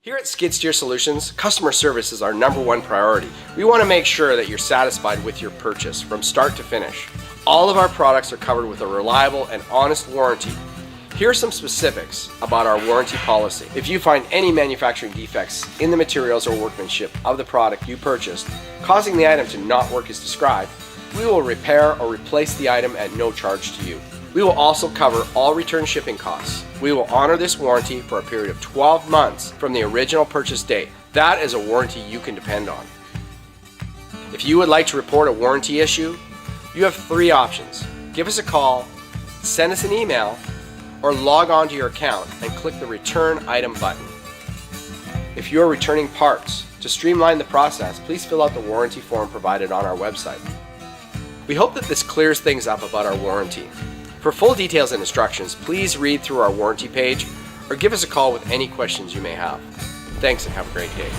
Here at Skid Steer Solutions, customer service is our #1 priority. We want to make sure that you're satisfied with your purchase from start to finish. All of our products are covered with a reliable and honest warranty. Here are some specifics about our warranty policy. If you find any manufacturing defects in the materials or workmanship of the product you purchased, causing the item to not work as described, we will repair or replace the item at no charge to you. We will also cover all return shipping costs. We will honor this warranty for a period of 12 months from the original purchase date. That is a warranty you can depend on. If you would like to report a warranty issue, you have 3 options. Give us a call, send us an email, or log on to your account and click the Return Item button. If you are returning parts, to streamline the process, please fill out the warranty form provided on our website. We hope that this clears things up about our warranty. For full details and instructions, please read through our warranty page or give us a call with any questions you may have. Thanks and have a great day.